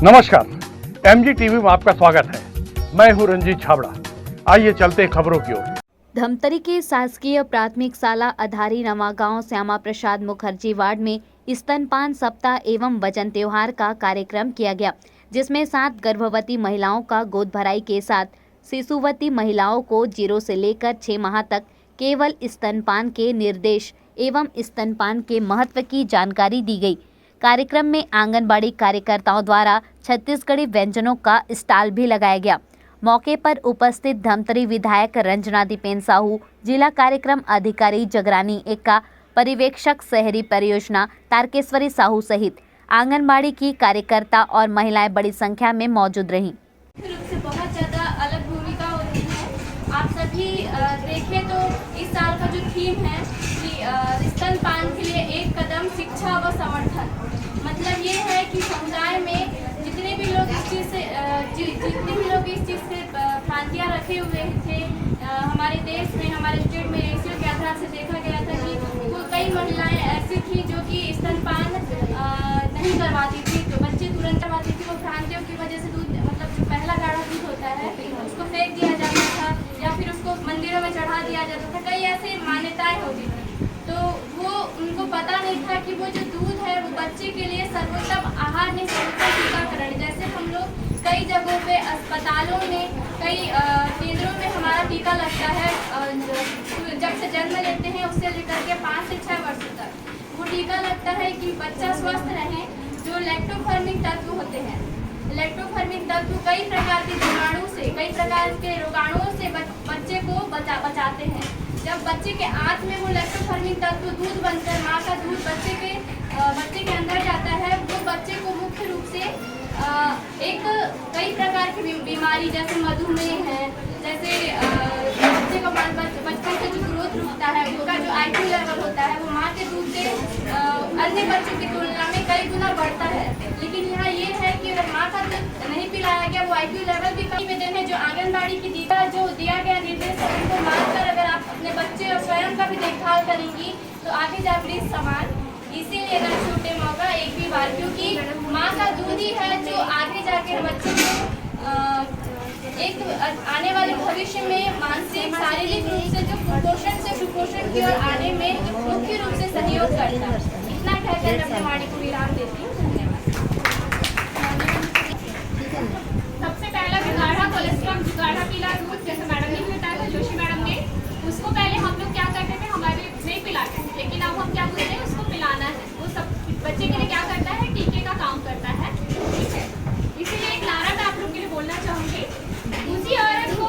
नमस्कार, MG TV में आपका स्वागत है। मैं हूं रंजीत छाबड़ा। आइए चलते हैं खबरों की ओर। धमतरी के शासकीय प्राथमिक शाला अधारी नवागांव श्यामा प्रसाद मुखर्जी वार्ड में स्तनपान सप्ताह एवं वजन त्योहार का कार्यक्रम किया गया, जिसमें 7 गर्भवती महिलाओं का गोद भराई के साथ शिशुवती महिलाओं को 0 से लेकर 6 माह तक केवल स्तनपान के निर्देश एवं स्तनपान के महत्व की जानकारी दी गई। कार्यक्रम में आंगनबाड़ी कार्यकर्ताओं द्वारा छत्तीसगढ़ी व्यंजनों का स्टॉल भी लगाया गया। मौके पर उपस्थित धमतरी विधायक रंजना दीपेन साहू, जिला कार्यक्रम अधिकारी जगरानी एका, पर्यवेक्षक शहरी परियोजना तारकेश्वरी साहू सहित आंगनबाड़ी की कार्यकर्ता और महिलाएं बड़ी संख्या में मौजूद रहीं। से बहुत ज़्यादा अलग भूमिका होती है। आप सभी देखें तो इस साल का जो थीम है कि स्तनपान के लिए एक कदम शिक्षा व समर्थन, मतलब ये है कि समुदाय में जितने भी लोग इस चीज़ से भ्रांतियाँ रखे हुए थे, हमारे देश में, हमारे स्टेट में रेशियो के आधार से देखा गया था कि वो कई महिलाएं ऐसी थी जो कि स्तनपान नहीं करवाती थी, तो बच्चे तुरंत करवाती थी। वो भ्रांतियों की वजह से दूध, मतलब जो पहला गाढ़ा दूध होता है उसको फेंक दिया जाता था या फिर उसको मंदिरों में चढ़ा दिया जाता था। कई ऐसे मान्यताएं होती थी, तो वो उनको पता नहीं था कि वो जो दूध है वो बच्चे के लिए सर्वोत्तम आहार नहीं, सर्वोत्तम टीकाकरण। जैसे हम लोग कई जगहों पे, अस्पतालों में, कई केंद्रों में हमारा टीका लगता है जब से जन्म लेते हैं उससे लेकर के 5 से 6 वर्ष तक वो टीका लगता है कि बच्चा स्वस्थ रहे। जो लैक्टोफर्मिंग तत्व होते हैं, लैक्टोफर्मिंग तत्व कई प्रकार के जीवाणु से, कई प्रकार के रोगाणुओं से बच्चे को बचाते हैं। जब बच्चे के आंत में वो लैक्टोफर्मिंग तत्व दूध बनकर, माँ का दूध बच्चे के अंदर जाता है, वो बच्चे को मुख्य रूप से एक कई प्रकार की बीमारी जैसे मधुमेह है, जैसे बच्चे का बचपन से जो ग्रोथ रुकता है, उसका जो IQ लेवल होता है वो माँ के दूध से अन्य बच्चों की तुलना में कई गुना बढ़ता है। लेकिन यहाँ ये है कि अगर माँ का दूध नहीं पिलाया गया, वो IQ लेवल भी कम में देने। जो आंगनबाड़ी की दीदा जो दिया गया निर्देश है उनको मानकर अगर आप अपने बच्चे और स्वयं का भी देखभाल करेंगी तो आगे जाकर समान। इसीलिए अगर छोटे मौका एक भी बार, क्योंकि माँ का दूध ही है जो आगे जाके बच्चे को एक आने वाले भविष्य में मानसिक, शारीरिक रूप से जो कुपोषण से सुपोषण की ओर आने में मुख्य रूप से सहयोग करता है। इतना कहकर अपने वाणी को विराम देती हूँ। धन्यवाद। सबसे पहला गाढ़ा कोलेस्ट्रॉल, गाढ़ा पीला दूध, जैसे मैडम ने बताया था, जोशी मैडम ने, उसको पहले हम लोग क्या करते थे, हमारे नहीं पिलाते थे, लेकिन अब हम क्या बोलते हैं, उसको पिलाना है। वो सब बच्चे के लिए क्या करता है, टीके का काम करता है। ठीक है, इसीलिए एक नारा मैं आप लोग के लिए बोलना चाहूँगी, उसी औरत को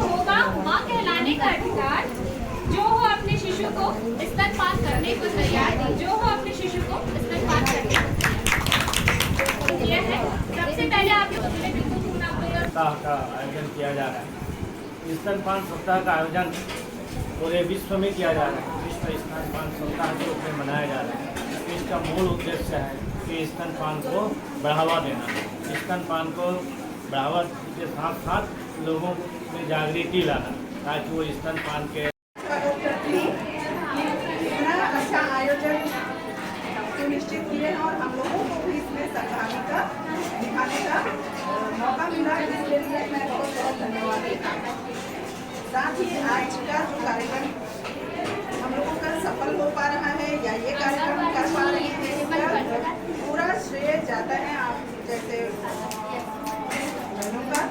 होगा माँ कहलाने का अधिकार, जो हो अपने शिशु को स्तनपान करने को तैयार, जो हो अपने शिशु को स्तनपान करने को यह है। सबसे पहले आप लोग सप्ताह का आयोजन किया जा रहा है। स्तनपान सप्ताह का आयोजन पूरे विश्व में किया जा रहा है। विश्व स्तनपान सप्ताह के रूप में मनाया जा रहा है। इसका मूल उद्देश्य है कि स्तनपान को बढ़ावा देना, स्तनपान को बढ़ावा के साथ साथ लोगों में जागृति लाना, ताकि वो स्तनपान के अच्छा आयोजन सुनिश्चित किए हैं और हम लोगों को भी इसमें सहभागिता दिखाने का मौका मिला। इसके लिए मैं बहुत बहुत धन्यवाद देता हूँ। साथ ही आज का जो कार्यक्रम हम लोगों का सफल हो पा रहा है या ये कार्यक्रम कर पा रहे हैं, इसका पूरा श्रेय जाता है आप जैसे बहनों का,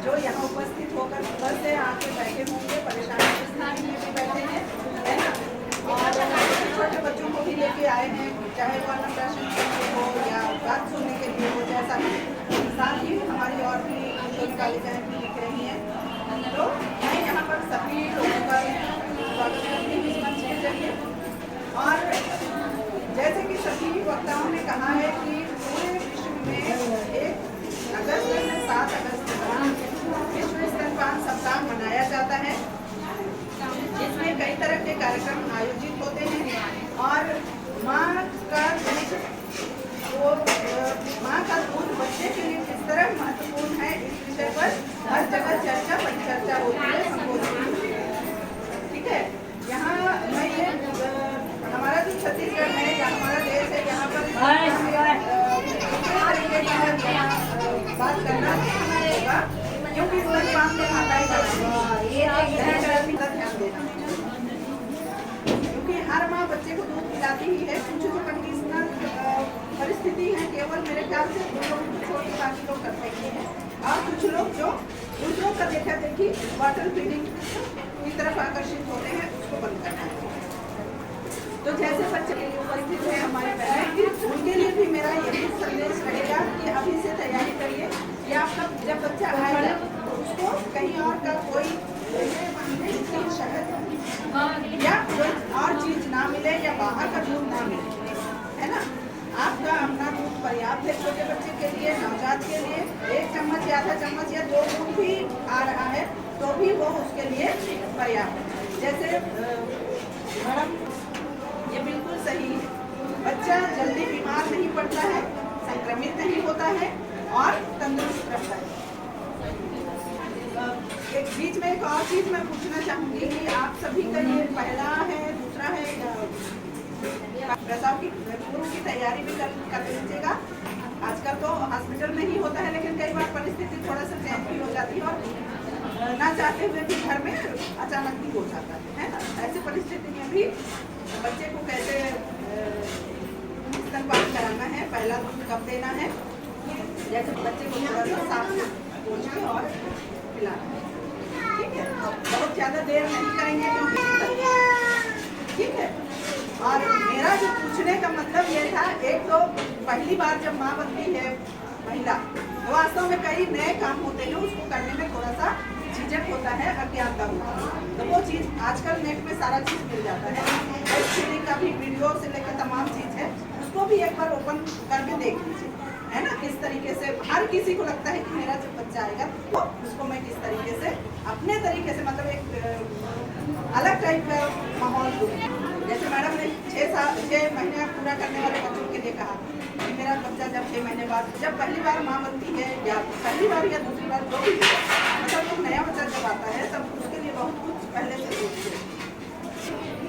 जो यहाँ उपस्थित होकर सुबह से आके बैठे होंगे, परेशानी की स्थिति में भी बैठे हैं, है ना, और छोटे बच्चों को भी लेके आए हैं, चाहे वो अन्नप्राशन के लिए हो या बात सुनने के लिए हो, जैसा भी। साथ ही हमारी और भी बालिकाएँ भी लिख रही हैं, तो मैं यहाँ पर सभी लोगों का स्वागत करती हूँ इस मंच के जरिए। और जैसे कि सभी वक्ताओं ने कहा है कि पूरे विश्व में 7 अगस्त को विश्व स्तनपान सप्ताह मनाया जाता है। इसमें कई तरह के कार्यक्रम आयोजित होते हैं और माँ का दूध बच्चे के लिए किस तरह महत्वपूर्ण है, इस विषय पर हर जगह चर्चा परिचर्चा होती है, संबोधित होती है। ठीक है, यहाँ मैं ये हमारा जो छत्तीसगढ़ है या हमारा देश है, यहाँ पर शुरुआत करना होगा, क्योंकि स्तनपान में माताएं ध्यान देना, क्योंकि हर माँ बच्चे को दूध पिलाती ही है। कुछ जो कंडीशनल परिस्थिति है केवल मेरे ख्याल से कुछ लोग छोड़ के बाकी लोग करते ही हैं, और कुछ लोग जो दूसरों का देखा देखी वाटर फीडिंग की तरफ आकर्षित होते हैं, उसको बंद करना है। तो जैसे बच्चे उपस्थित है हमारे बहन, उनके लिए भी मेरा यही संदेश रहेगा कि अभी से तैयारी करिए कि आपका जब बच्चा आएगा तो उसको कहीं और का कोई शहद या कोई और चीज ना मिले या बाहर का दूध ना मिले, है ना। आपका अपना दूध पर्याप्त है छोटे बच्चे के लिए, नवजात के लिए 1 चम्मच या आधा चम्मच या 2 दूध भी आ रहा है तो भी वो उसके लिए पर्याप्त है। जैसे मैडम ये बिल्कुल सही है, बच्चा जल्दी बीमार नहीं पड़ता है, संक्रमित नहीं होता है और तंदुरुस्त रहता है। एक बीच में एक और चीज मैं पूछना चाहूंगी कि आप सभी का ये पहला है, दूसरा है, प्रसव की पूर्व की तैयारी भी कर लीजिएगा। आजकल तो हॉस्पिटल में ही होता है, लेकिन कई बार परिस्थिति थोड़ा सा चेंज भी हो जाती है और ना चाहते हुए भी घर में अचानक भी हो जाता है ना। ऐसी परिस्थिति में भी बच्चे को कैसे स्तनपान कराना है, पहला दूध कब देना है, जैसे बच्चे को थोड़ा सा साफ पोंछ के और पिलाना है, ठीक है। बहुत ज़्यादा देर नहीं करेंगे क्योंकि ठीक है। और मेरा जो पूछने का मतलब ये था, एक तो पहली बार जब माँ बनती है महिला, तो वास्तव में कई नए काम होते हैं, उसको करने में थोड़ा सा झिझक होता है, अज्ञानता होता है। तो वो चीज़ आजकल नेट में सारा चीज़ मिल जाता है, ब्रेस्ट फीडिंग का भी वीडियो से लेकर तमाम चीज़ है, उसको भी एक बार ओपन करके देख लीजिए, है ना। किस तरीके से हर किसी को लगता है कि मेरा जब बच्चा आएगा तो उसको मैं किस तरीके से अपने तरीके से, मतलब एक अलग टाइप का माहौल दूँ। जैसे मैडम ने 6 महीने पूरा करने वाले बच्चों के लिए कहा कि मेरा बच्चा जब 6 महीने बाद, जब पहली बार माँ बनती है या पहली बार या दूसरी बार जो भी, मतलब एक नया बच्चा जब आता है तब उसके लिए बहुत कुछ पहले से सोचते हैं।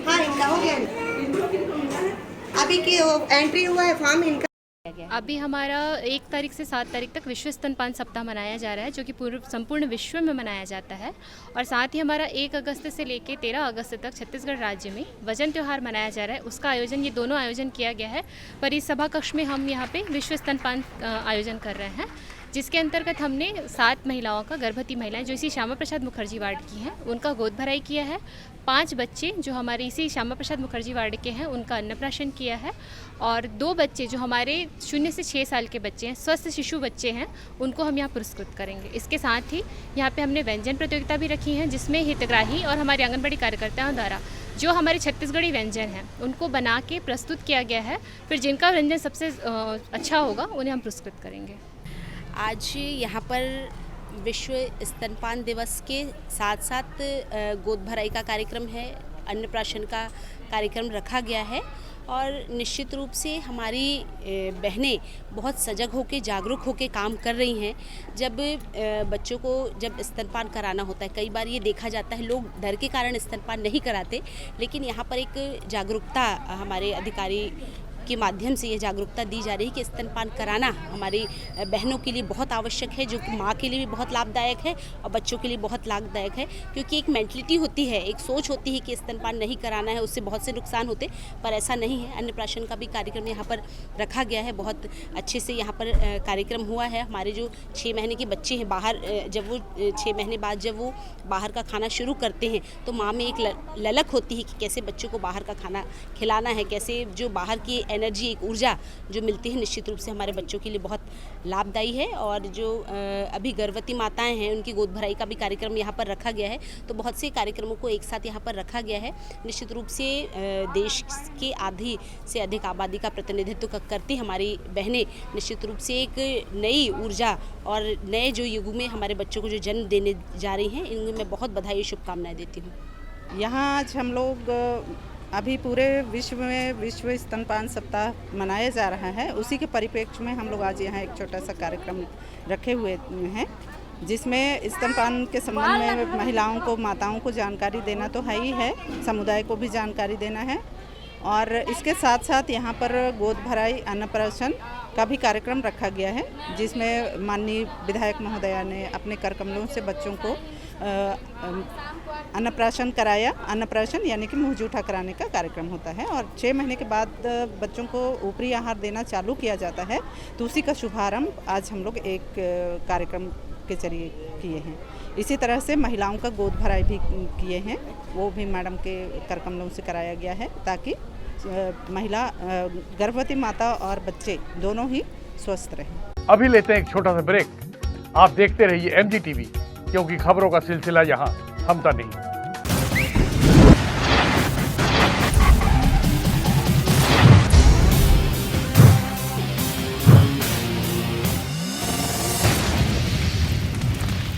हाँ, इनका हो गया। किनको मिला है अभी की एंट्री हुआ है फॉर्म इनका। अभी हमारा 1 तारीख से 7 तारीख तक विश्व स्तनपान सप्ताह मनाया जा रहा है, जो कि संपूर्ण विश्व में मनाया जाता है। और साथ ही हमारा 1 अगस्त से लेकर 13 अगस्त तक छत्तीसगढ़ राज्य में वजन त्यौहार मनाया जा रहा है। उसका आयोजन, ये दोनों आयोजन किया गया है। पर इस सभा कक्ष में हम यहाँ पे विश्व स्तनपान आयोजन कर रहे हैं, जिसके अंतर्गत हमने 7 महिलाओं का, गर्भवती महिलाएं जो इसी श्यामा प्रसाद मुखर्जी वार्ड की हैं, उनका गोद भराई किया है। 5 बच्चे जो हमारे इसी श्यामा प्रसाद मुखर्जी वार्ड के हैं, उनका अन्नप्राशन किया है। और 2 बच्चे जो हमारे 0 से 6 साल के बच्चे हैं, स्वस्थ शिशु बच्चे हैं, उनको हम यहाँ पुरस्कृत करेंगे। इसके साथ ही यहाँ पे हमने व्यंजन प्रतियोगिता भी रखी है, जिसमें हितग्राही और हमारे आंगनबाड़ी कार्यकर्ताओं द्वारा जो हमारे छत्तीसगढ़ी व्यंजन हैं उनको बना के प्रस्तुत किया गया है। फिर जिनका व्यंजन सबसे अच्छा होगा उन्हें हम पुरस्कृत करेंगे। आज यहाँ पर विश्व स्तनपान दिवस के साथ साथ गोद भराई का कार्यक्रम है, अन्नप्राशन का कार्यक्रम रखा गया है। और निश्चित रूप से हमारी बहनें बहुत सजग होकर, जागरूक होकर काम कर रही हैं। जब बच्चों को जब स्तनपान कराना होता है, कई बार ये देखा जाता है लोग डर के कारण स्तनपान नहीं कराते, लेकिन यहाँ पर एक जागरूकता हमारे अधिकारी के माध्यम से ये जागरूकता दी जा रही है कि स्तनपान कराना हमारी बहनों के लिए बहुत आवश्यक है, जो कि माँ के लिए भी बहुत लाभदायक है और बच्चों के लिए बहुत लाभदायक है। क्योंकि एक मेंटलिटी होती है, एक सोच होती है कि स्तनपान नहीं कराना है, उससे बहुत से नुकसान होते, पर ऐसा नहीं है। अन्नप्राशन का भी कार्यक्रम यहाँ पर रखा गया है, बहुत अच्छे से यहाँ पर कार्यक्रम हुआ है। हमारे जो 6 महीने के बच्चे हैं, बाहर जब वो 6 महीने बाद जब वो बाहर का खाना शुरू करते हैं तो माँ में एक ललक होती है कि कैसे बच्चों को बाहर का खाना खिलाना है, कैसे जो बाहर की एनर्जी, एक ऊर्जा जो मिलती है, निश्चित रूप से हमारे बच्चों के लिए बहुत लाभदायी है। और जो अभी गर्भवती माताएं हैं, उनकी गोद भराई का भी कार्यक्रम यहाँ पर रखा गया है। तो बहुत से कार्यक्रमों को एक साथ यहाँ पर रखा गया है। निश्चित रूप से देश के आधी से अधिक आबादी का प्रतिनिधित्व करती हमारी बहनें निश्चित रूप से एक नई ऊर्जा और नए जो युग में हमारे बच्चों को जो जन्म देने जा रही हैं, इनमें मैं बहुत बधाई, शुभकामनाएं देती हूँ। यहाँ आज हम लोग अभी पूरे विश्व में विश्व स्तनपान सप्ताह मनाया जा रहा है, उसी के परिप्रेक्ष्य में हम लोग आज यहाँ एक छोटा सा कार्यक्रम रखे हुए हैं, जिसमें स्तनपान के संबंध में महिलाओं को, माताओं को जानकारी देना तो है ही है, समुदाय को भी जानकारी देना है और इसके साथ साथ यहाँ पर गोद भराई अन्नप्राशन का भी कार्यक्रम रखा गया है, जिसमें माननीय विधायक महोदया ने अपने कर कमलों से बच्चों को अन्नप्राशन कराया। अन्नप्राशन यानी कि मुँह जूठा कराने का कार्यक्रम होता है और 6 महीने के बाद बच्चों को ऊपरी आहार देना चालू किया जाता है। तो उसी का शुभारंभ आज हम लोग एक कार्यक्रम के जरिए किए हैं। इसी तरह से महिलाओं का गोद भराई भी किए हैं, वो भी मैडम के कर कमलों से कराया गया है, ताकि महिला गर्भवती माता और बच्चे दोनों ही स्वस्थ रहें। अभी लेते हैं एक छोटा सा ब्रेक। आप देखते रहिए MG TV, क्योंकि खबरों का सिलसिला यहाँ थमता नहीं।